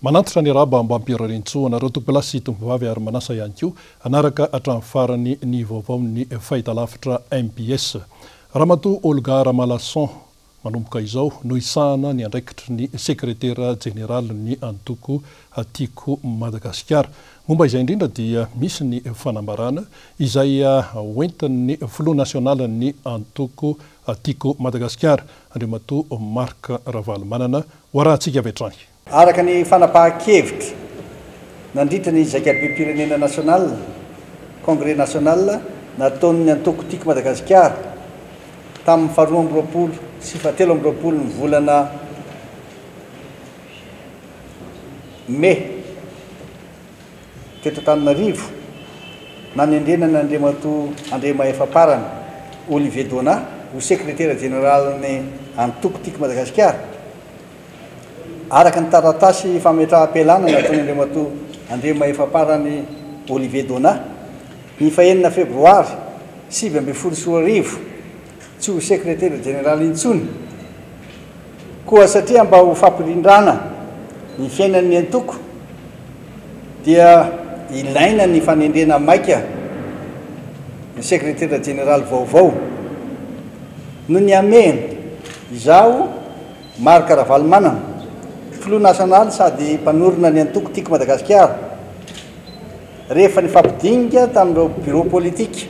Manantitra ny raba ambampiararintsो anareo tompolasy tompivavy ary manasa ihany koa anaraka hatramin'ny farany ny vaovaon'ny fahitalavitra MBS. Ramatoa Olga Ramalahison manomboka izao no isahana ny andraikitry ny sekretera jeneraly ny antoko Tiako Madagasikara. Momba izay indrindra dia misy ny fanambarana izay hoentin'ny filoha nasionaly ny antoko Tiako Madagasikara. Andriamatoa Marc Ravalomanana hoarahantsika avy hatrany. Araka ny fanapahan-kevitra nandritra ny zakabe-pirenena nasional, congrès nasional nataon'ny antoko Tiako Madagasikara tamin'ny 2020 sy 2017 ny volana mai teto Antananarivo nanendrenana Andriamatoa Andriamaefaparana Olivier Dona ho sekretera generalny antoko Tiako Madagasikara. Araka ny taratasy fametraha-pelana nataon'ny Andriamatoa Andriamaefaparany Olivier Dona ny 1 febroary 2024 tsy ho sekretera jeneraly intsony koa satria mba ho fampirindrana ny fiainan'ny antoko dia ilaina ny fanendrena maika ny sekretera jeneraly vaovao no ny amena izao Marc Ravalomanana filoha nasionaly sady mpanorona ny antoko Tiako Madagasikara rehefa ny fampidinika tamin'ireo bureau politique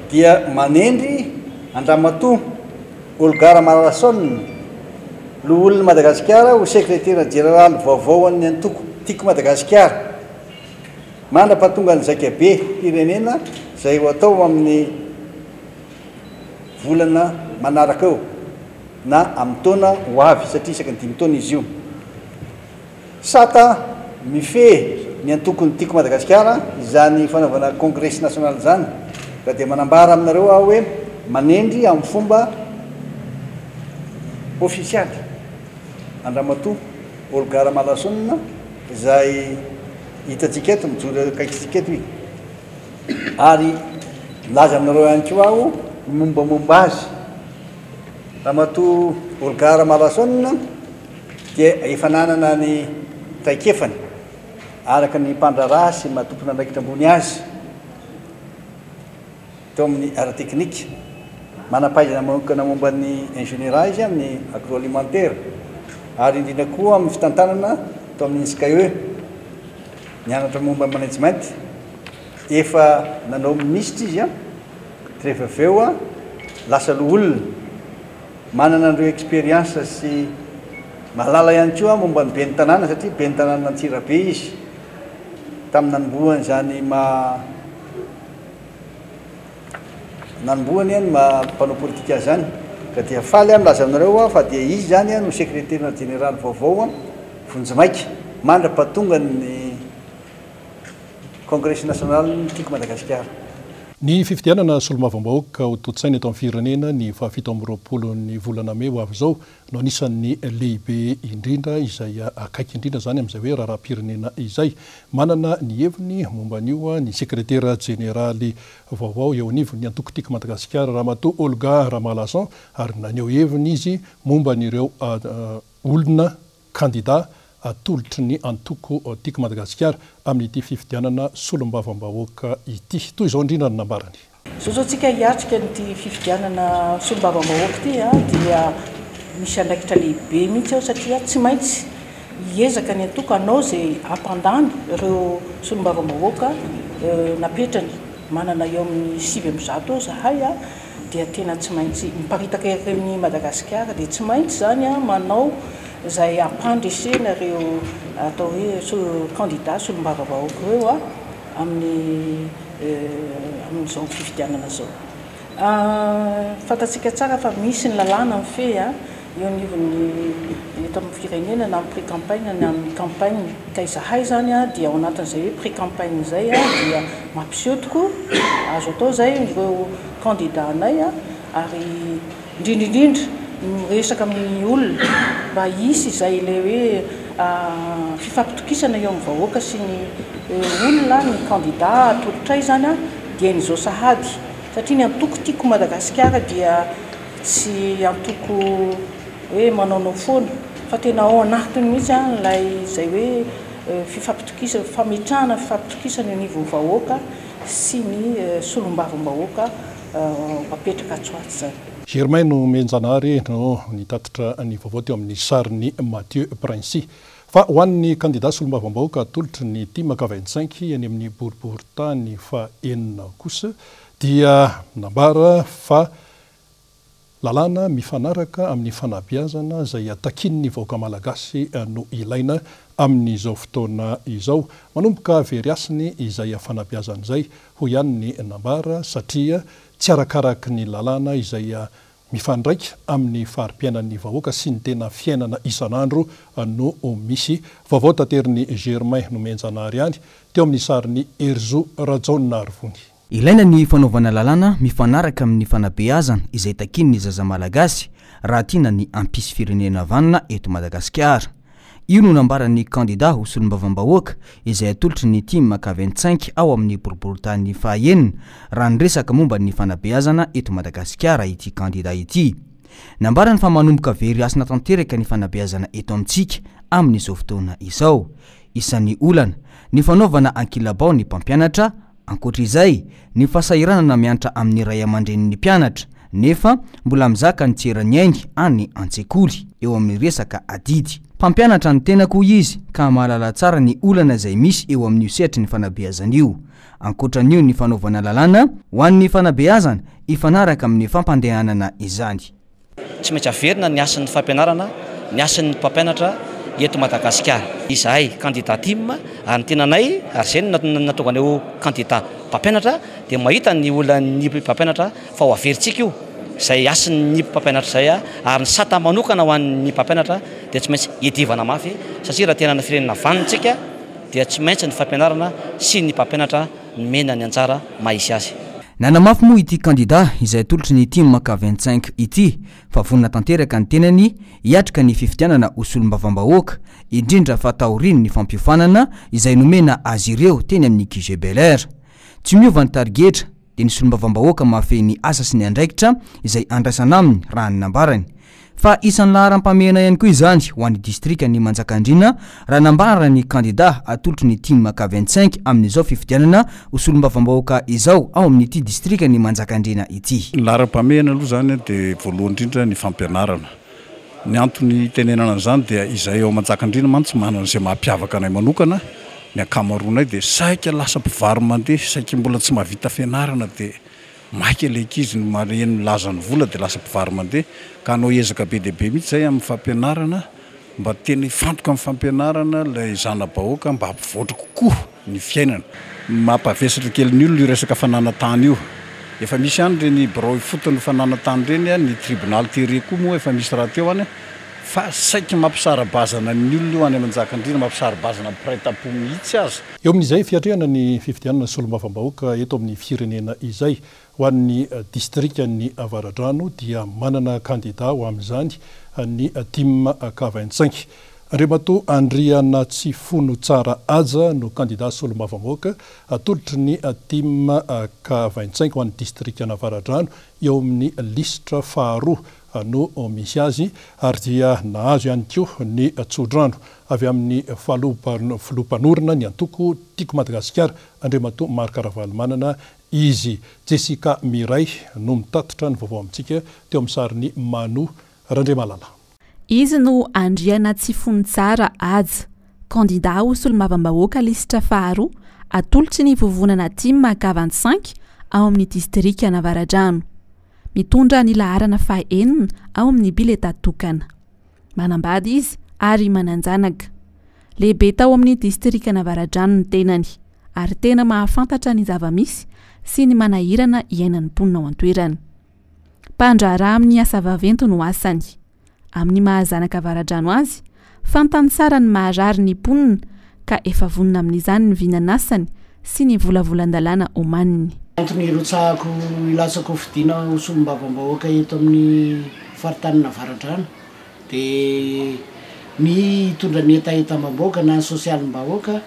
dia manendry Andramatoa Olga Ramalahison loholon'ny Madagasikara ho sekretera jeneraly vaovao an'ny antoko Tiako Madagasikara mandrapahatonga ny zakabe pirenena izay ho atao amin'ny volana manaraka eo na amin'ny taona ho avy satria isaky ny 5 taona izy io. Sata mifehy ny antokony Tiako Madagasikara izany fanaovana congrès nasional zany raha dia manambara aminareo aho hoe manendry amin'ny fomba ofisialy Andramatoa Olga Ramalahison izay hitantsika eto mijoro akaikitsika eto ary milaza aminareo ihany koa aho mombamomba azy. Ramatoa Olga Ramalahison dia efa nanana ny traikefany araka ny mpandraraha sy mahatompona andraikitra ambony azy teo amin'ny ara teknika manampaizana manokana momba ny ingénieur izy amin'ny agroalimentaire ary indrindra koa amin'ny fitantanana teo amin'ny SKE nianatra momba management efa nanao ministre izy rehefa avy eo lasa loholona manana an'ireo expérience sy mahalala ihany koa momba ny ben'ny tanàna satria ben'ny tanàna Antsirabe izy tamin'ny nanombohany zany nanombohany any mpanao politika zany ka dia faly milaza aminareo fa dia izy zany no sekretera jeneraly vaovao Vonjimaika mandrapahatonga ny congrès nasional Tiako Madagasikara. Ny fifidianana solombavambahoaka ho totsaina eto amin'ny firenena ny 17 ny volana May ho avy izao no anisan'ny lehibe indrindra izay akaiky indrindra zany amin'izay hoe raharaham-pirenena izay manana ny heviny momba an'io ny sekretera jeneraly vaovao eo anivony ny antoko Tiako Madagasikara Ramatoa Olga Ramalahison ary naneho heviny izy momba an'ireo olona candidat atolotry ny antoko Tiako Madagasikara amin'ity fifidianana solombavambahoaka ity. Toy izao indrindra ny nambarany. Zao tsika hiatrika n'ity fifidianana solombavambahoaka ity dia misy andraikitra lehibe mihitsy ao satria tsy maintsy hiezaka ny antoko anao izay ampandany ireo solombavambahoaka napetrany manana eo amin'ny 700 ao zahay dia tena tsy maintsy miparitaka ireny Madagasikara dia tsy maintsy zany manao izay ampandresena ireo atao hoe candidat solombavambahoaka ireo amin'izao fifidianana zao. Fantatsika tsara fa misy ny lalàna amin'ny fe eo anivon'ny eto amin'ny firenena na amin'ny pré-campagne na amin'ny campagne ka izahay zany dia ao anatin'izay hoe pré-campagne izay dia mampiseho tokoa azo atao zay ireo candidat anay ary indrindraindrindra miresaka amin'ny olona mba hisy izay le hoe fifampitokisana eo amin'ny vahoaka sy ny olona ny candidat atolotray zany dia n'izao sahady satria ny antoko Tiako Madagasikara dia tsy antoko hoe manaonao foana fa tena ao anatiny mihitsy lay zay hoe fifampitokisana fametrahana fifampitokisana anivon'ny vahoaka sy ny solombavambahoaka mapetraka atsoaty zany. Germain no menjanary no nitatitra ny vaovao teo amin'ny sariny Mathieu Princy. Fa ho an'ny candidat solombavambahoaka atolotry ny timaka 25 eny amin'ny boriboritany fa enina kosa dia nambara fa lalàna mifanaraka amin'ny fanabeazana zay atakin'ny vahoaka malagasy no ilaina amin'izao fotoana izao. Manomboka veriasiny izay fanabeazana zay ho ihany ny nambara satria tsy arakaraky ny lalàna izay mifandraika amin'ny fari-piainan'ny vahoaka sy ny tena fiainana isan'andro no misy. Vaovao tateriny Germain no menjanary any teo amin'ny sariny Erzo Rajaonarivony. Ilaina ny fanaovana lalàna mifanaraka amin'ny fanabeazana izay takin'ny zaza malagasy raha tiana ny ampisy firenena vanina eto Madagasikara. Io no nambaran'ny candidat ho solombavambahoaka izay atolotry ny timaka 25 ao amin'ny boriboritany fahaenina raha niresaka momba ny fanabeazana eto Madagasikara ity candidat ity. Nambarany fa manomboka very asina tanteraka ny fanabeazana eto amintsika amin'izao fotoana izao. Isan'ny olana ny fanaovana ankilabao ny mpampianatra, ankoatr'izay ny fahasahiranana mianatra amin'ny ray aman-drenin'ny mpianatra nefa mbola mizaka ny tserany ainy any an-tsekoly eo amin'ny resaka adidy. Mpampianatra ny tenako izy ka mahalala tsara ny olana izay misy eo amin'ny sehatry ny fanabeazana io. Ankoatran'io ny fanaovana lalàna ho an'ny fanabeazana ifanaraka amin'ny fampandehanana izany. Tsy maintsy averina ny asan'ny fampianarana, ny asan'ny mpampianatra eto Madagasikara. Izahay candidat team ary tenanay ary zay natongany ho candidat mpampianatra dia mahita ny olan'ny mpampianatra fa ho averintsika io zay asan'ny mpampianatra zay ary ny sata manokana ho an'ny mpampianatra dia tsy maintsy edivana mafy satria raha tena firenena vanintsika dia tsy maintsy ny fampianarana sy ny mpampianatra mena ny anjara mahisy azy. Nanamafy moa ity candidat izay atolotry ny timaka 25 ity fa vonina tanteraka ny tenany hiatrika ny fifidianana ho solombavambahoaka indrindra fa taoriny ny fampiofanana izay nomena azy ireo teny amin'ny QG Bel Air. Tsy miova ny tarigetra dia ny solombavambahoaka mahafehy ny asa sy ny andraikitra izay andraisana aminy raha ny nambarany. Fa isan'ny laharam-pamehana ihany koa izany ho an'ny distrika ny Manjakandriana raha nambara ny candidat atolotry ny timaka 25 amin'izao fifidianana ho solombavambahoaka izao ao amin'ity distrika ny Manjakandriana ity. Laharam-pamehana aloha zany dia voalohany indrindra ny fampianarana. Ny antony tenenana zany dia izay ao Manjakandriana mantsy manana izay mampiavaka anay manokana. Ny akamaroanay dia saika lasa mpivary mandeha, saika mbola tsy mahavita fianarana dia maika ilay ankizy ny mareny milazany vola dia lasa mpivary mandeha ka anao ezaka be dia be mihitsy zay amin'ny fampianarana mba tena ifantoka amin'ny fampianarana ilay zana-bahoaka mba hampivoatra kokoa ny fiainana. Mampavesatra kely ny olona io resaka fananantany io. Efa misy ihany reny birao ifotony fananantany reny ny tribunal terre koa moa efa misy raha teo any fa saika mampisarabazana ny olona io any Manjakandriana mampisarabazana mpiray-tampo mihitsy azy. Eo amin'izay fiatrehana ny fifidianana solombavambahoaka eto amin'ny firenena izay ho an'ny distrika ny Avaradrano dia manana candidat ho amin'izany ny timaka 25. Andriamato Andriana Tsifono Tsara Aja no candidat solombavambahoaka atolotry ny timaka 25 ho an'ny distrika ny Avaradrano eo amin'ny listra faharoa no misy azy ary dia nahazo ihany koa ny Tsodrano avy amin'ny filompanorina ny antoko tiako Madagasikara Andriamato Marc Ravalomanana izy. Jessica Miray no mitatitra ny vaovao amintsika teo amin'ny sariny Mano Randremalala. Izy no Andriana Tsifono Tsara Aja, candidat ho solombavambahoaka listra faharoa atolotry ny vovonana timaka 25 ao amin'ny distrika ny Avaradrano. Mitondra ny laharana fahaenina ao amin'ny bileta tokana. Manambady izy ary mananjanaka. Lehibe tao amin'ny distrika ny Avaradrano ny tenany ary tena mahafantatra ny zava-misy sy ny manahirana iainan'ny mponina ao an-toerana. Mpandraharaha amin'ny asa vaventy no asany. Amin'ny mahazanaka Avaradrano azy, fantany tsara ny maharary ny mponina ka efa vonina amin'izany ny vinanasany sy ny volavolan-dalàna omaniny. Antony rotsahako ilatsako fidiana ho solombavambahoaka eto amin'ny faritanina Avaradrano dia ny tondra ny etaetam-bahoaka na sosialim-bahoaka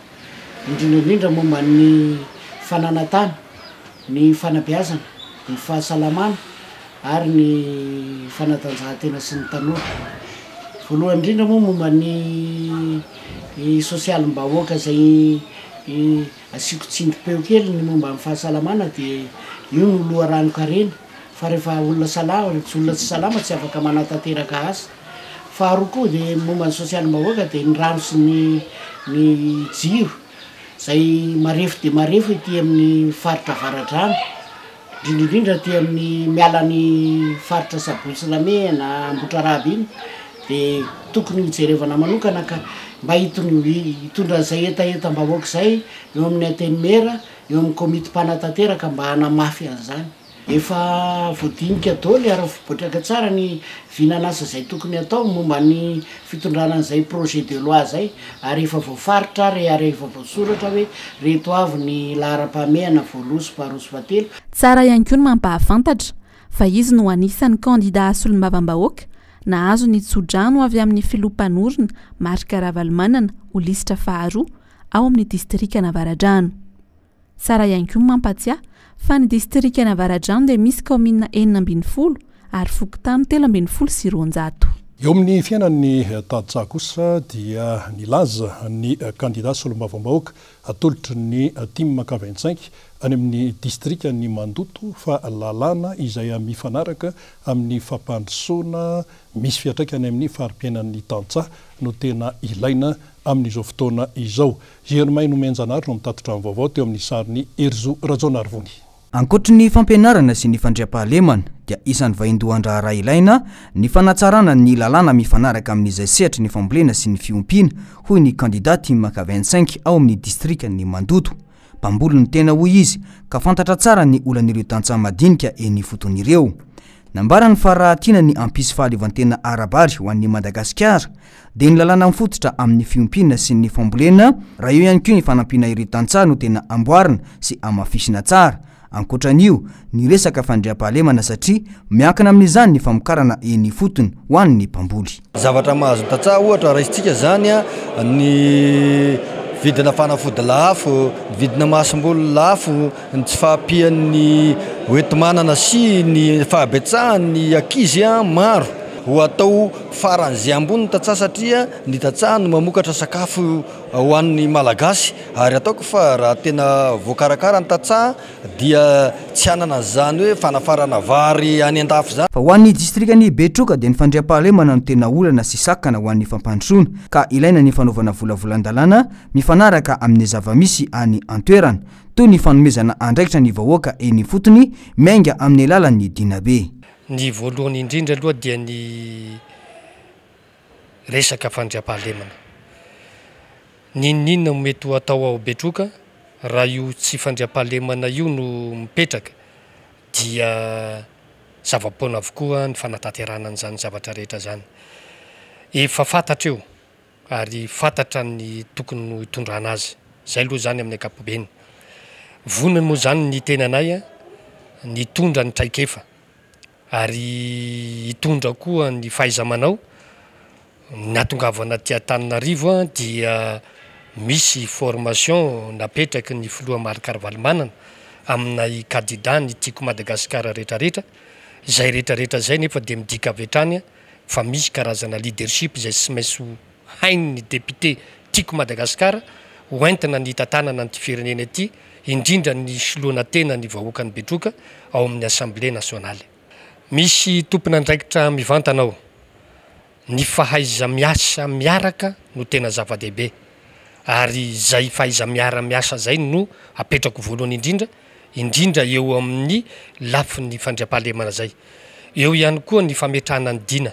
indrindraindrindra momba ny fananantany, ny fanabeazana, ny fahasalamana ary ny fanatanjahantena sy ny tanora. voalohany indrindra moa momba ny sosialym-bahoaka zay asiko tsindri-peo kely ny momba amin'ny fahasalamana dia io no loha ranokarena fa rehefa olona salama tsy olona tsy salama tsy afaka manatanteraka azy. Faharoa koa dia momba ny sosialym-bahoaka dia ny rano sy ny jiro zay marefo dia marefo ety amin'ny faritra Avaradrano, indrindraindrindra ty amin'ny mialan'ny faritra Sabotsylame na Ambotraraby iny dia tokony hijerevana manokana ka mba hitondra zay etaetam-bahoaka zay eo amin'ny antenimera eo amin'ny komiti-panatanteraka mba hanamafy an'izany. Efa voadinika daholo ary vobotraka tsara ny vinanasa zay tokony atao momba ny fitondrana an'izay projet de loi zay ary efa voafaritra ary efa voasoratra hoe reto avy ny lahara-pahamehana voaloha sy faharoa sy fahatelo. Tsara ihany koa ny mampahafantatra fa izy no anisan'ny kandida solombavam-bahoaka nahazo ny tsodrano avy amin'ny filompanorona Marika Ravalomanana ho lisitra faharoa ao amin'ny distrika Navaradrano. Tsara ihany koa mampatsiahy fa ny distrika Navaradrano dia misy kaomina 420 ary fokontany 320 sy 200. Eo amin'ny fiainan'ny Tadja kosa dia nilaza ny kandida solombavam-bahoaka atolotry ny Team K25 any amin'ny distrika ny Mandoto fa lalàna izay mifanaraka amin'ny fampandrosoana misy fiatraikany amin'ny farim-piainan'ny Tantsaha no tena ilaina amin'izao fotoana izao. Germain Nomenjanary no mitatotra amin'ny vaovao teo amin'ny sariny Erzo Rajonarvony. Ankoatry ny fampianarana sy ny fandriam-pahalemana dia isan'ny vaindohan-draha raha ilaina ny fanatsarana ny lalàna mifanaraka amin'izay sehatra ny fambolena sy ny fiompiana hoy ny kandida Team K25 ao amin'ny distrika ny Mandoto. Mpamboly ny tena hoy izy ka fantatra tsara ny olan'ireo tantsaha madinika eny foton'ireo. Nambarany fa raha tiana ny ampisy fahalevantena arabary ho an'ny Madagasikara dia ny lalàna mifototra amin'ny fiompiana sy ny fambolena raha eo ihany koa ny fanampiana ireo tantsaha no tena amboarina sy amafisina tsara. Ankoatran'io ny resaka fandriam-pahalemana satria miankina amin'izany ny famokarana eny fotony ho an'ny mpamboly. Zavatra mahazo tantsaha ohatra raisitsika zany ny vidina fanafody lafo, ny vidina masom-boly lafo, ny tsy fahampian'ny hoentim-manana sy ny fahabetsahany ankizy maro ho atao faran'izay ambony tantsaha satria ny tantsaha no mamokatra sakafo ho an'ny malagasy ary ataoko fa raha tena voakarakara ny tantsaha dia tsy anana zany hoe fanafarana vary any an-dafo zany. Fa ho an'ny distrikany Betroka dia ny fandriam-pahalemana no tena olana sy sakana ho an'ny fampandrosoana ka ilaina ny fanaovana volavolan-dalàna mifanaraka amin'ny zavamisy any an-toerana toy ny fanomezana andraikitra ny vahoaka eny fotony miainga amin'ny alalan'ny dinabe. Ny voalohany indrindra aloha dia ny resaka fandriam-pahalemana. Ninona mety ho atao ao Betroka raha io tsy fandriam-pahalemana io no mipetraka dia zava-poana avokoa ny fanatanterana an'izany zavatra rehetra zany. Efa fantatra eo ary fantatra ny tokony ho hitondrana azy. Zay aloha zany amin'ny ankapobeny. Vonona moa zany ny tenanay ny tondra ny traikefa ary hitondra koa ny fahaiza-manao. Ny atongavana ty Antananarivo dia misy formation napetraky ny filoha Marika Ravalomanana amin'ny kandida ny tiako Madagasikara rehetrarehetra. Zay rehetrarehetra zay nefa dia midika avy hatrany fa misy karazana leadership zay tsy maintsy hainy ny député tiako Madagasikara hoentina ny tantanana ny firenena ity indrindra ny soloana tena ny vahoaka ny Betroka ao amin'ny Assemblée nationale. Misy tompona andraikitra mivantana ao. Ny fahaiza miasa miaraka no tena zava-dehibe ary zay fahaiza miara-miasa zay no apetrako voalohany indrindra eo amin'ny lafin'ny fandriam-pahalemana zay. Eo ihany koa ny fametrahana ny dina,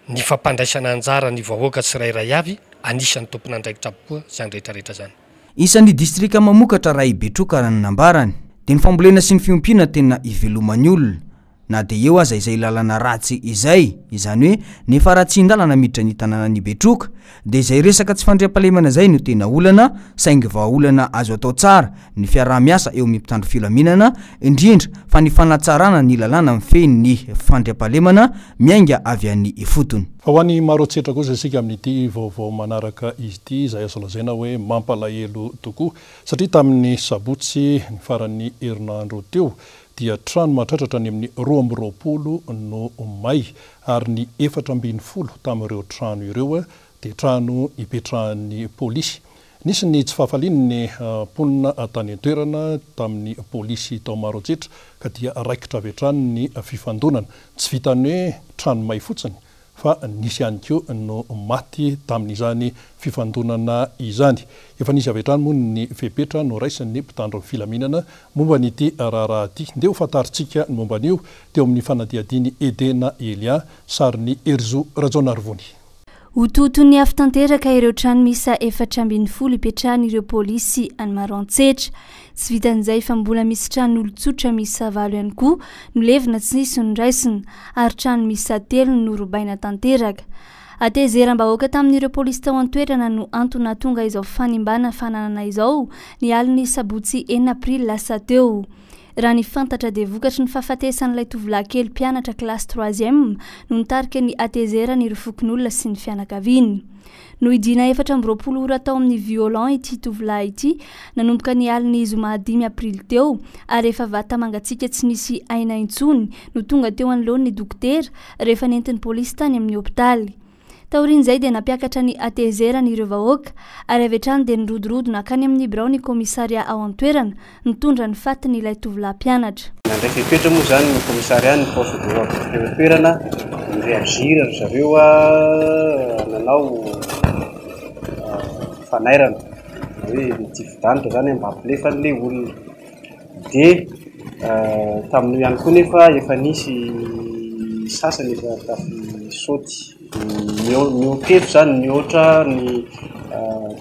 ny fampandraisana anjara ny vahoaka tsirairay avy anisan'ny tompona andraikitra koa zany rehetrarehetra zany. Isan'ny distrika mamokatra Ray Betroka raha nambarany dia ny fambolena sy ny fiompiana tena ivelomany olona na dia eo aza izay lalana ratsy izay izany hoe ny faratsindalana miditra ny tanànan'ny Betroka dia izay resaka tsy fandriam-pahalemana zay no tena olana saingy vahaolana azo atao tsara ny fiaraha-miasa eo amin'ny mpitandro filaminana indrindra fa ny fanatsarana ny lalàna mifehy ny fandriam-pahalemana miainga avy an'ny fotony. Fa ho an'ny maro atsetra kosa isika amin'ity vaovao manaraka izy ity izay azo lazaina hoe mampalahelo tokoa satria tamin'ny sabotsy ny faran'ny herinandro teo dia trano mahatratratra any amin'ny 2020 no may ary ny 410 tamin'ireo trano ireo dia trano ipetrahan'ny polisy. Nisy ny tsy fahafalin'ny ponina tany an-toerana tamin'ny polisy tao Maroantsetra ka dia raikitra avy hatrany ny fifandonana. Tsy vitany hoe trano may fotsiny fa nisy ihany koa no maty tamin'izany fifandonana izany. Efa nisy avy hatrany moa ny fepetra no raisin'ny mpitandro ny filaminana momba n'ity raharaha ity. Nde ho fantaritsika ny momba an'io teo amin'ny fanadihadiny Edena Elia sary ny Erzo Rajonarvony. Ho totony avy tanteraka ireo trano misa 410 ipetrahan'ireo polisy any Maroantsetra. Tsy vitan'izay fa mbola misy trano olon-tsotra misa 9 ihany koa no levina tsy nisy nondraisina ary trano misa 3 no robaina tanteraka. Atezeram-bahoaka tamin'ireo polisy tao an-toerana no antony tonga izao fanimbana fananana izao ny aliny sabotsy 4 aprily lasa teo. Raha ny fantatra dia vokatry ny fahafatesan'ilay tovolahy kely mpianatra kilasy 3e no nitarika ny atezera ny rofokon'olona sy ny fianakaviany. No idina 420 ora tao amin'ny violon ity tovolahy ity nanomboka ny aliny zoma 5 aprily teo ary efa vata mangatsika tsy nisy aina intsony no tonga teo anoloan'ny dokotera rehefa nentin'ny polisy tany amin'ny hopitaly. Taorian'izay dia nampiakatra ny atezera n'ireo vahoaka ary avy hatrany dia nirodorodo nakany amin'ny birao ny komisaria ao an-toerana nitondra ny fatiny ilay tovolahy mpianatra. Nandray fepetra moa zany ny komisaria ny poste de toerana nireagira zareo nanao fanairana hoe tifidanitra zany mba ampilefa n'le olona dia tamin'io ihany koa nefa efa nisy sasany efa tafi saoty miotefo zany mihoatra ny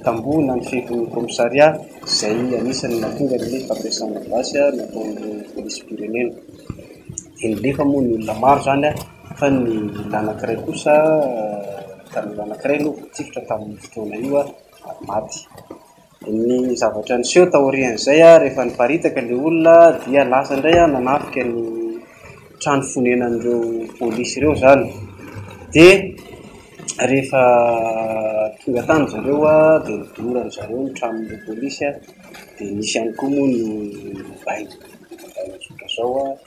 tamboho na ny fefin'ny komisaria izay anisany natonga ny fampiasana basy nataon'ireo polisy pirenena. Nilefa moa ny olona maro zany fa ny lanankiray kosa tamin'ny lanankiray no voatifitra tamin'ny fotoana io maty. Ny zavatra niseho taorian'izay rehefa niparitaka le olona dia lasa indray nanafika ny trano fonenan'ireo polisy ireo zany. Dia rehefa tonga tany zareo dia nidorany zareo ny tranon'ireo polisy dia nisy ihany koa moa no baina sotra zao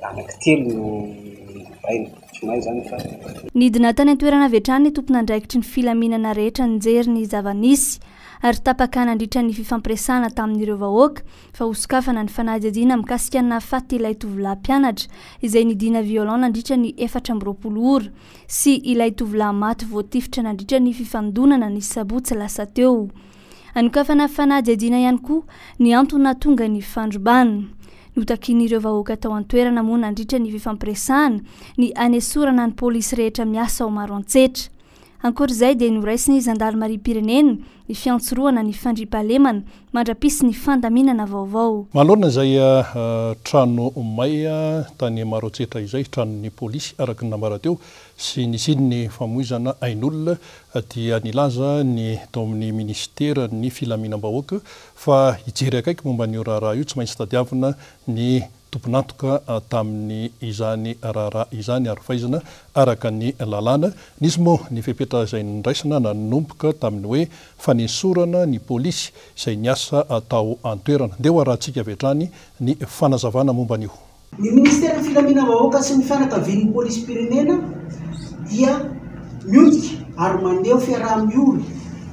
anankitelo no baina tsy mahay zany fa nidina tany an-toerana avy hatrany ny tompona andraikitry ny filaminana rehetra nijery ny zava-nisy ary tapaka nandritra ny fifampiresana tamin'ireo vahoaka fa hosokafana ny fanadihadiana mikasika ny nahafaty ilay tovolahy mpianatra izay nidina violon nandritra ny 420 ora sy ilay tovolahy maty voatifitra nandritra ny fifandonana ny sabotsy lasa teo. Anokafana fanadihadiana ihany koa ny antony tonga ny fandrobana. Notakin'ireo vahoaka tao an-toerana moa nandritra ny fifampiresana ny anesorana ny polisy rehetra miasa ao Maroantsetra. Ankoatr'izay dia noraisiny Zandarmarim-pirenena ny fiantsoroana ny fandriampahalemana mandrapisy ny fandaminana vaovao. Manoloana izay trano may tany Maroantsetra izay tranon'ny polisy araka ny nambara teo sy nisy ny famoizana ain'olona dia nilaza ny tao amin'ny ministera ny filaminam-bahoaka fa hijery akaiky momba ny raharaha io tsy maintsy tadiavina ny tomponantoka tamin'ny izany raharaha izany ary fahaizana araka ny lalàna. Nisy moa ny fepetra izay niraisana nanomboka tamin'ny hoe fanesorana ny polisy izay niasa tao an-toerana. Nde ho arahantsika avy hatrany ny fanazavana momba an'io. Ny ministera filaminam-bahoaka sy ny fianakavian'ny polisy pirenena dia miodika ary mandeha fiaraha-miolo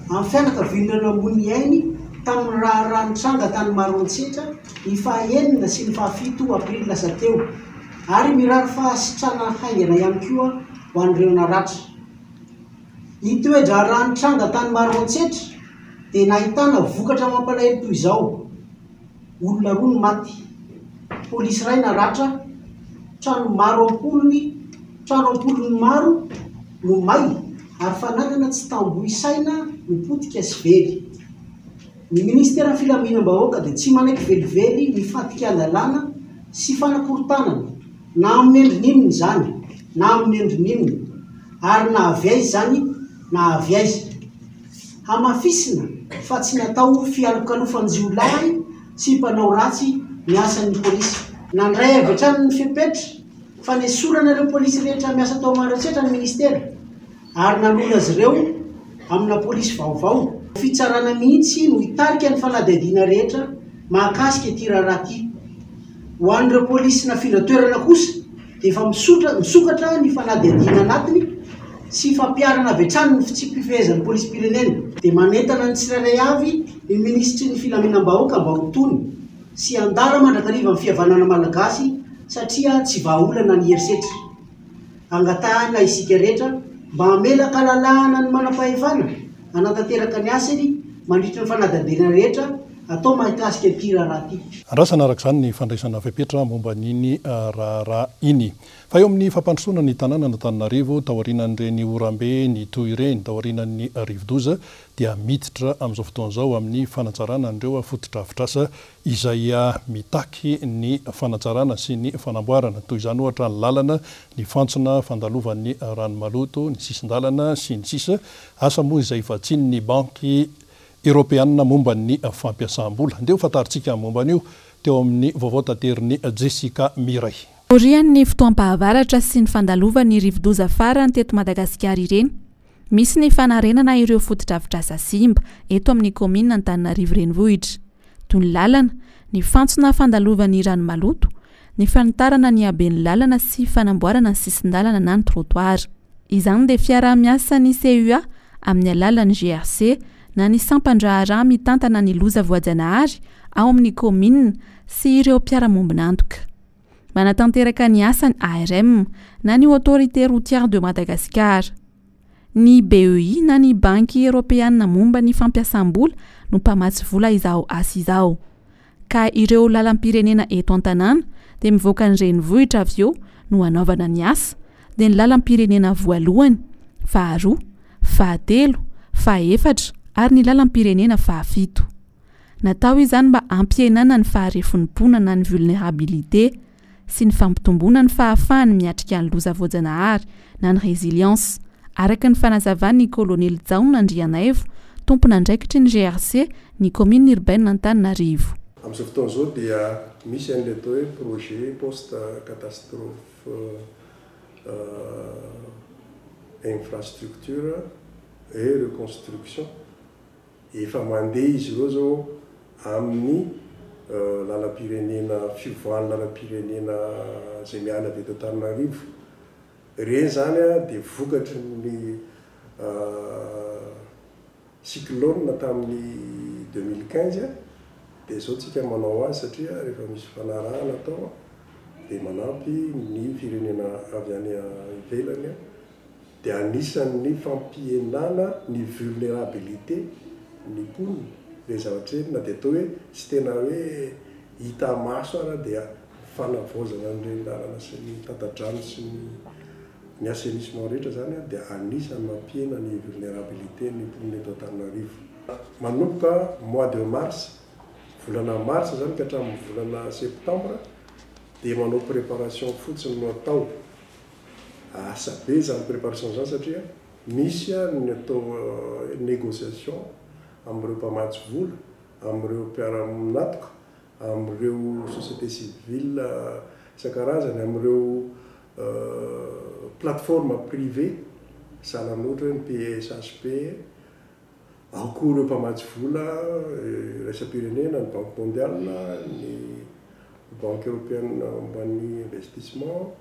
amin'ny fianakavian'ireo ambony ainy tamin'ny raharaha nitranga tany Maroantsetra ny fahaenina sy ny fahafito aprily lasa teo ary mirary fahasitrana haingana ihany koa ho an'ireo naratra. Itoedra raha nitranga tany Maroantsetra dia nahitana vokatra mampalahelo toy izao: olona roa no maty, polisy iray naratra, trano maro ampolony maro no may ary fananana tsy tamboho isaina mipotika sy very. Ny ministera filaminam-bahoaka dia tsy manaiky velively mifantika an-dalàna sy fanakorontanana na amin'ny endrinininy zany na amin'ny endrinininy ary na avy aiza zany na avy aiza. Hamafisina fa tsy natao fialokalofan'ny jiolahy sy mpanao ratsy miasa ny polisy. Nandray avy hatrany ny fepetra fa nesorana ireo polisy rehetra miasa tao Maroantsetra ny ministera ary nanona azy ireo amina polisy vaovao. Fitsarana mihitsy no hitarika ny fanadihadiana rehetra mahakasika ity raharaha ity. ho an'ireo polisy nafindra toerana kosa de efa misokatra ny fanadihadiana anatiny sy fampiarana avy hatrany ny fitsipifehezan'ny polisy pirenena de manentana ny tsirairay avy ny ministry ny filaminam-bahoaka mba hotony sy andara mandrakariva amin'ny fihavanana malagasy satria tsy vahaolana ny herisetra angatahana isika rehetra mba hamelaka lalàna ny manam-pahefana anatanteraka ny asany mandritra ny fanadihadiana rehetra atao mahakasika mpira raha ty andrasana araka izany ny fandraisana fepetra momba niny raharaha iny fa eo amin'ny fampandrosoana ny tanàna n'Antananarivo taorianan'ireny Orambe ny Toireny taorianan'ny Rivodoza dia miditra amin'izao fotoan'izao amin'ny fanatsarana an'ireo fotodrafitrasa izay mitaky ny fanatsarana sy ny fanamboarana toy izany ohatra ny lalana ny fantsona fandalovan'ny ranomaloto ny sisin-dalana sy ny sisa asa moa izay vatsiny ny banky Européenne momba ny fampiasam-bola ndeo fataritsika momba an'io teo amin'ny vaovao tanteriny Jessica Miray. Orian'ny fotoam-pahavaratra sy ny fandalovan'ny Rivodoza farany teto Madagasikara ireny misy ny fanarenana ireo fotodrafitrasa simba eto amin'ny komina Antananarivo renivohitra toy ny lalana ny fantsona fandalovan'ny ranomaloto ny fanitarana ny haben'ny lalana sy fanamboarana ny sisin-dalana na ny trottoir izany dia fiara-miasa ny CUA amin'ny alalan'ny GRC na ny sampandraharaha mitantana ny loza voajanahary ao amin'ny komina sy ireo mpiara-mombonantoka. Manatanteraka ny asany ARM na ny Autorité routière de Madagascar. Ny BEI na ny Banky Européenne momba ny fampiasam-bola no mpamatsy vola izao asa izao. Ka ireo lalam-pirenena eto an-tanàna dia mivoaka ny renivohitra avy eo no hanaovana ny asa dia ny lalam-pirenena voalohany, faharoa, fahatelo, fahaefatra ary ny lalam-pirenena fahafito. Natao izany mba ampihenana ny faharefon'ny-ponana ny vulnérabilité sy ny fampitomboana ny fahafahany miatrika ny loza voajanahary na ny résilience araka ny fanazavan'ny kolonely Jaona Andrianaivo tompona andraikitry ny GRC ny commune urbaine Antananarivo. Amin'izao fotoan'izao dia misy an'ilay atao hoe projet post catastrophe infrastructure et reconstruction efa mandeha izy ireo zao amin'ny lalam-pirenena fivoahany lalam-pirenena zay miala avy eto Antananarivo. Reny zany dia vokatry ny cyclone tamin'ny 2015 dia zao tsika manao azy satria rehefa misy fanarahana atao dia manampy ny firenena avy any ivelany dia anisan'ny fampihenana ny vulnérabilité ny poniny le zavatra na dia atao hoe tsy tena hoe hita maso ara dia fanavozana n'ireny lalana sy ny tata-drano sy ny assainissement rehetra zany dia anisan'ny mampihena ny vulnérabilité ny poniny eto Antananarivo. Manomboka mois de mars volana mars zany ka hatramin'ny volana septembre dia manao préparation fotsiny no atao asa be zany préparation zany satria misy ny atao négociation amin'ireo mpamatsy vola amin'ireo mpiara-monatoka amin'ireo société civile isan-karazany amin'ireo plateforme privée sahala ohatra hoe ny PSHP ao koa ireo mpamatsy vola raisam-pirenena ny Banque mondiale ny Banque européenne momban'ny investissement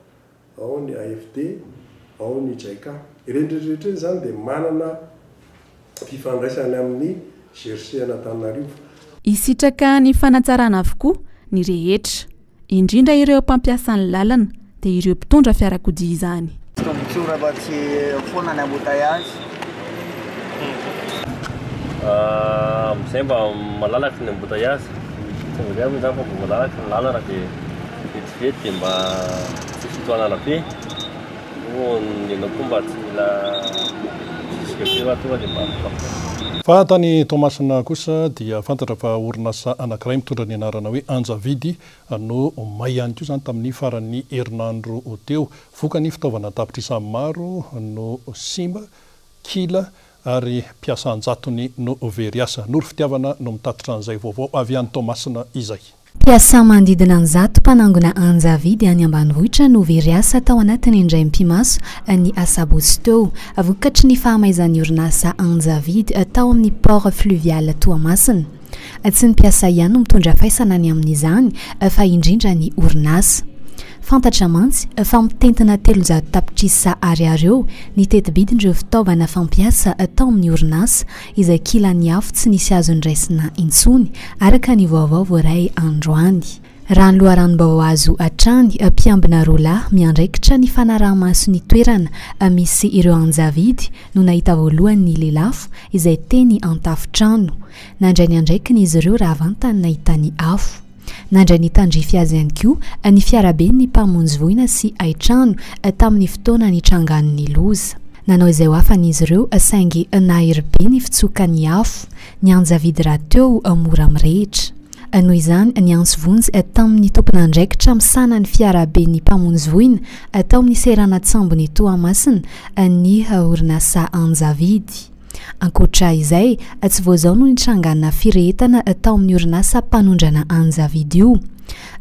ao ny AFD ao ny JICA ireny rehetrarehetra zany dia manana fifandraisany amin'ny GRC Antananarivo. Isitraka ny fanatsarana avokoa ny rehetra indrindra ireo mpampiasa ny lalana dia ireo mpitondra fiarakodia izany. Tombontsoa mba tsy foana ny embouteillage. Amin'izay mba malalaka ny embouteillage tonga moa zany fa mba malalaka ny lalana dia vetivety dia mba tsy fitohanana be ny koa mba tsy mila isika tonga dia mba fa tany Tomasina kosa dia fantatra fa orinasa anankiray mitondra ny anarana hoe Anjavidy no may ihany koa zany tamin'ny faran'ny herinandro teo vokany fitaovana tapitra maro no simba kila ary mpiasa anjatony no very asa. Noro fitiavana no mitatitra an'izay vaovao avy any Tomasina izay. Mpiasa manodidina ny 100 mpanangona Anjavidy any ambanivohitra no very asa tao anatin'ny indray-mpimaso ny asabotsy teo vokatry ny fahamaizan'ny orinasa Anjavidy tao amin'ny port fluvial Toamasina. tsy ny mpiasa ihany no mitondra faisana ny amin'izany fa indrindra ny orinasa fantatra mantsy fa mitentina 300 tapitrisa ariary eo ny tetibidin'ireo fitaovana fampiasa atao amin'ny orinasa izay kilany afo tsy nisy azo ndraisina intsony araka ny vaovao voaray androany raha ny loharanom-bao azo atrany mpiambina roalahy miandraikitra ny fanaraha-maso ny toerana misy ireo anjavidy no nahita voalohany lelafo izay teny antafitrano nandray ny andraikiny izy ireo raha vantany nahita ny afo nandray ny tandrify azy ihany koa ny fiarabe ny mpamonjy voina sy aitrano tamin'ny fotoana ny trangan'ny loza nanao izay ho afan'izy ireo saingy nahirybe ny fitsoka ny afo ny anjavidy raha teo mora mirehitra noho izany ny ansovonjy tamin'ny tompon'andraikitra misana ny fiarabe ny mpamonjy voina tao amin'ny serana tsambony Toamasina ny orinasa anjavidy ankoatra izay tsy voazao no nitranganana firehetana tao amin'ny orinasa mpanondrana anjavidy io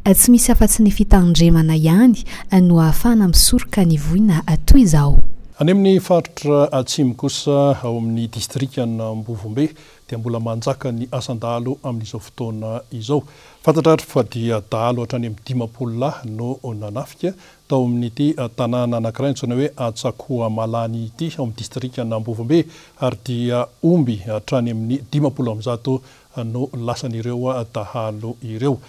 tsy misy afa-tsy ny fitandremana ihany no ahafahana misoroka ny voina toy izao any amin'ny faritra atsimo kosa ao amin'ny distrikana Mbovombe dia mbola manjaka ny asandalo amin'izao fotoana izao fantatratra fa dia dalo hatrany amin'ny 10 lahy no nanafika tao amin'ity tanàna anankiray antsoina hoe Atsakoa Malany ity ao amin'ny distrikana Mbovombe ary dia omby hatrany amin'ny 10 no lasan'ireo dahalo ireo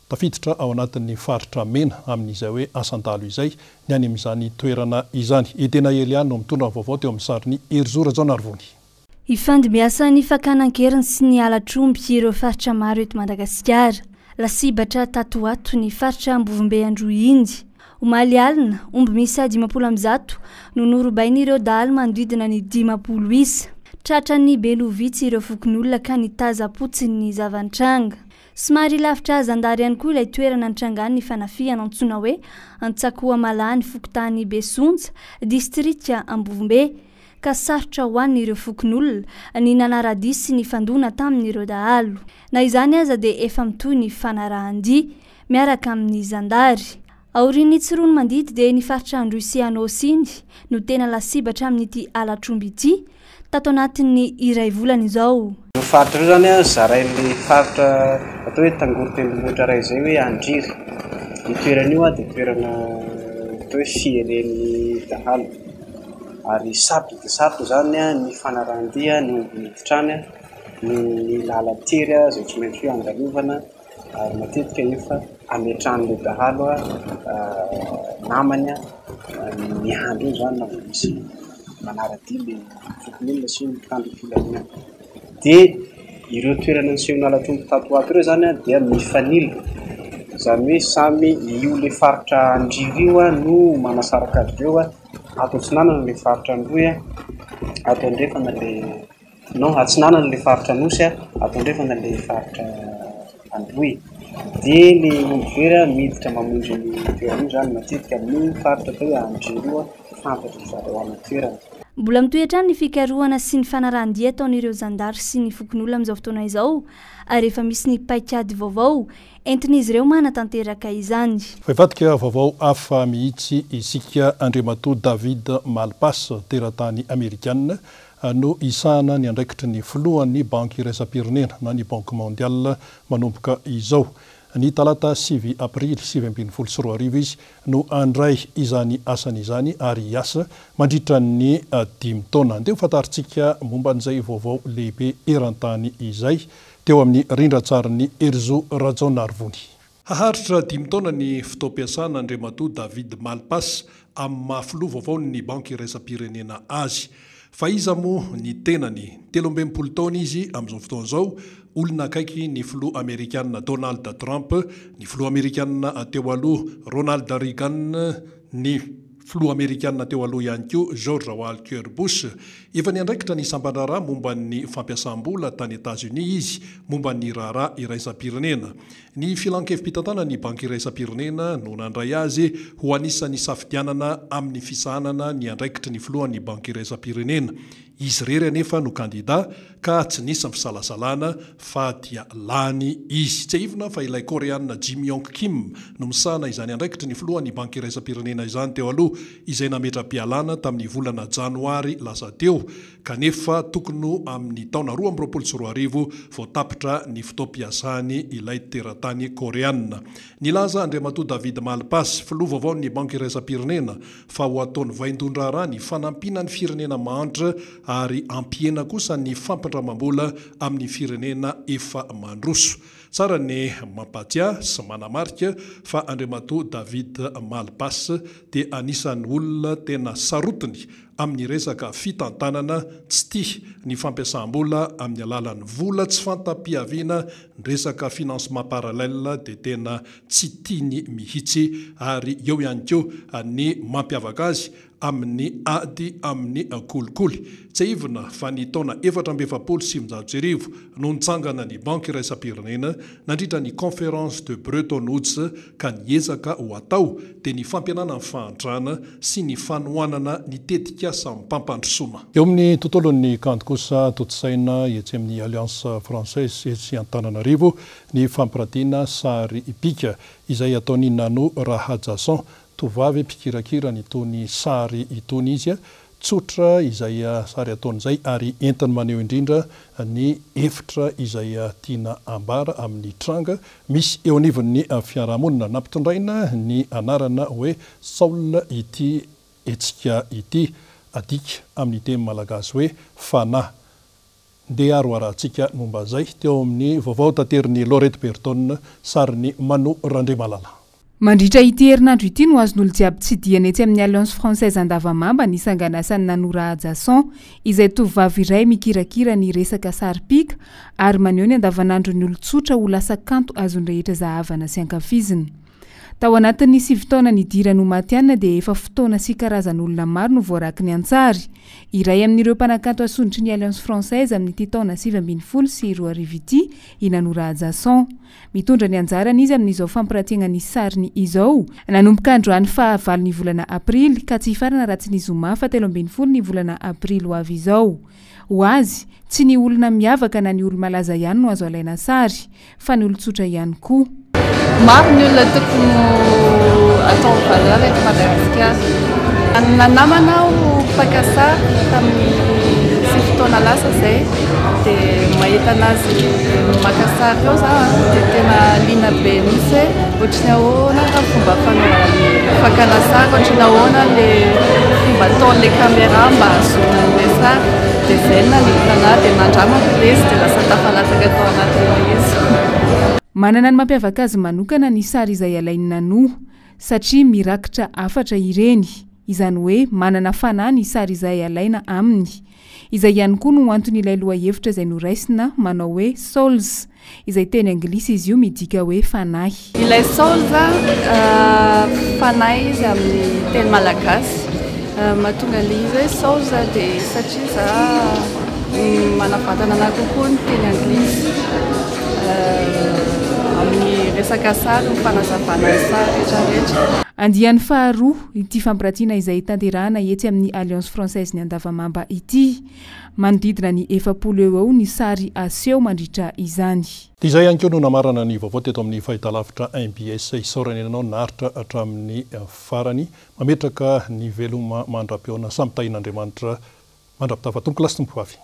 tafiditra ao anatin'ny faritra mena amin'izay hoe asandalo izay ny any amin'izany toerana izany Edena Eliane no mitondra vaovao teo amin'ny sariny Erzora Janarvony ifandimbiasa ny fakanan-keriny sy ny alatromby ireo faritra maro eto Madagasikara lasibatra tatoato ny faritra Mbovombe Androindy omaly alina omby misy 10 no norobain'ireo dahalo manodidina ny 10 isa tratran'ny belovitsy ireo fokon'olona ka nitazapotsiny ny zavantranga somary lavitra zandary ihany koa ilay toerana nitrangany ny fanafihana antsoina hoe Antsakoa Malany fokotany Besontsa distrikta Mbovombe ka sarotra ho an'ireo fokon'olona ny nanaradisy ny fandona tamin'ireo dahalo na izany aza dia efa mitohy ny fanarahan-dia miaraka amin'ny zandary aorian'ny tsirono mandidy dia ny faritra Androsianosiny no tena lasibatra amin'ity alatromby ity tato anatin'ny iray volana izao no faritra io zany zarain'ny faritra atao hoe Tangoro tendrombohitra ray izay hoe Andriry ny toerana io dia toerana atao hoe firenen'ny dahalo ary sarotra dia sarotra zany ny fanarahan-dia ny omby miditra any ny lalatery izay tsy maintsy hoe andalovanana ary matetika efa ametran'ilay dahalo namany mihandro io zany na misy manaradia le fokon'olona sy mitandro filaminana dia ireo toerana niseho nalatromby tatoato ireo zany dia mifanila zany hoe samy io le faritra Andriry io no manasaraka azy ireo ato antsinanana le faritra Androy ato andrefana le non atsinanana le faritra Anosy ato andrefana le faritra Androy dia le ombyvera miditra mamonjy ny toerana io zany matetika amin'ny faritra atao hoe Andriry io fantatra zareo amin'ny toerana mbola mitoetrany ny fikarohana sy ny fanarahan-dia ataon'ireo zandary sy ny fokon'olona amin'izao fotoana izao ary efa misy ny paikady vaovao entin'izy ireo manatanteraka izany fa ivadika vaovao hafa mihitsy isika Andriamatoa David Malpass teratany Amerikana no isahana ny andraikitry ny filohan'ny banky iraisam-pirenena na ny banque mondiale manomboka izao ny talata 7 aprily 2024 izy no andray izany asany izany ary asa mandritra ny 10 taona andeo fataritsika momba an'izay vaovao lehibe erantany izay teo amin'ny rindratsariny Erzo Rajonarvony haharitra 10 taona ny fitaom-piasana Andriamatoa David Malpass amin'ny mahafiloha vaovao ny banky iraisam-pirenena azy fa iza moa ny tenany 13 taona izy amin'izao fotoana izao olona akaiky ny filoha Amerikanina Donald Trump ny filoha Amerikanina teo aloha Ronald Reagan ny filoha Amerikanina teo aloha ihany koa George Walker Bush efa niandraikitra ny sambandrara momba ny fampiasam-bola tany États-Unis izy momba ny raharaha iraisam-pirenena ny filankevim-pitantana ny banky iraisam-pirenena no nandray azy ho anisan'ny safidianana amin'ny fisahanana ny andraikitry ny filohan'ny banky iraisam-pirenena izy rery anefa no kandida ka tsy nisy fisalasalana fa dia lany izy tsy ivona fa ilay koreanina Jim Yong Kim no misahana izany andraikitry ny filohan'ny banky iraisam-pirenena izany teo aloha izay nametra-pialana tamin'ny volana janoary lasa teo kanefa tokony amin'ny taona 2024 vao tapitra ny fotoam-piasany ilay teratany koreana. Nilaza Andriamatoa David Malpass filova avao ny banky iraisam-pirenena fa ho ataony vaindondra raha ny fanampiana ny firenena mahantra ary ampiena kosa ny fampindramam-bola amin'ny firenena efa mandroso. Tsara ny mampatia sy manamarika fa Andriamatoa David Malpass dia anisan'ny olona tena sarotiny amin'ny resaka fitantanana tsy tia ny fampiasam-bola amin'ny alalan'ny vola tsy fantam-piaviana, ny resaka financement parallèle dia tena tsy tiany mihitsy ary eo ihany koa ny mampiavaka azy amin'ny ady amin'ny kolikoly. Tsy ivona fa ny taona 2017 no nitsangana ny banky iraisam-pirenena nandritra ny conférence de Bretton Woods ka niezaka ho atao dia ny fampianana ny fahantrana sy ny fanohanana ny tetikasa mpampandrosoana. Eo amin'ny tontolon'ny kanto kosa totosaina etsy amin'ny Alliance Française etsy Antananarivo ny fampirantiana sary pika izay ataony Nano Rahadjasson tovavy mpikirakira nytony sary itony izy tsotra izay sary ataon'izay ary entiny maneho indrindra ny efitra izay tiana ambara amin'ny tranga misy eo anivon'ny fiarahamonina nampitondraina ny anarana hoe Saul ity etsika ity adika amin'ny teny malagasy hoe fanahy. Ndeha aroarahantsika momba zay teo amin'ny vaovao tanteriny Laurette Berton sary ny Mano Randrimalala. Mandritra ity herinandro ity no azon'olo jiaby tsidiana etsy amin'ny Alliance Française Andavamamba ny sanganasany Nano Rahadjasson izay tovavy iray mikirakira ny resaka sary-pika ary maneho ny andavanandro ny olon-tsotra ho lasa kanto azony rehetra zahavana sy ankafiziny. Tao anatin'ny 7 taona nidira no matianina dia efa fotoana sy karazan'olona maro no voaraky ny antsary. Iray amin'ireo mpanakanto asondritry ny Alliance Française amin'ity taona 2020 sy 2020 ity i Nano Rahadjasson. Mitondra ny anjarany izy amin'izao fampirantiana ny sariny izao. Nanomboka androany faha 9 ny volana Aprily ka tsy hifarana raha tsy ny zoma fa 13 ny volana Aprily ho avy izao. Ho azy, tsy ny olona miavaka na ny olona malaza ihany no azo alaina sary, fa ny olon-tsotra ihany koa. Maro ny olona tokony atao valeur eto Madagasikara. Anana namana aho mpaka sary tamin'ny 7 taona lasa zay dia mahita anazy maka sary eo za dia tena liana be mihitsy hoe ohatrany ahoana raha fomba fanaovana ny fakana sary, ohatrany ahoana le fomba ataon'le caméra mba ahazoana an'ilay sary dia zay nanintana dia nandramako ilay izy dia lasa tafalataka tao anatin'ilay izy. Manana ny mampiavaka azy manokana ny sary izay alainy Nano satria mirakitra afatra ireny, izany hoe manana fanahy ny sary izay alaina aminy. Izay ihany koa no antony ilay lohahevitra izay noraisina manao hoe souls, izay teny anglisy izy io midika hoe fanahy. Ilay souls fanahy izy amin'ny teny malagasy. Mahatonga ilay izy hoe souls dia satria za manavatana anahy kokoa ny teny anglisy. Amin'ny resaka sary ny fanazavana ny sary rehetrarehetra. Andiany faharoa ity fampirantiana izay tanterahana etsy amin'ny Alliance Française ny Andavamamba ity. Manodidina ny 700 eo ny sary aseho mandritra izany. Izay ihany koa no namarana ny vaovao teto amin'ny fahitalavitra MBS isaoranenanao naritra hatramin'ny farany mametraka ny veloma mandra-peona samy tahin'Andriamanitra mandrapitafa tompo lasy tompo avy.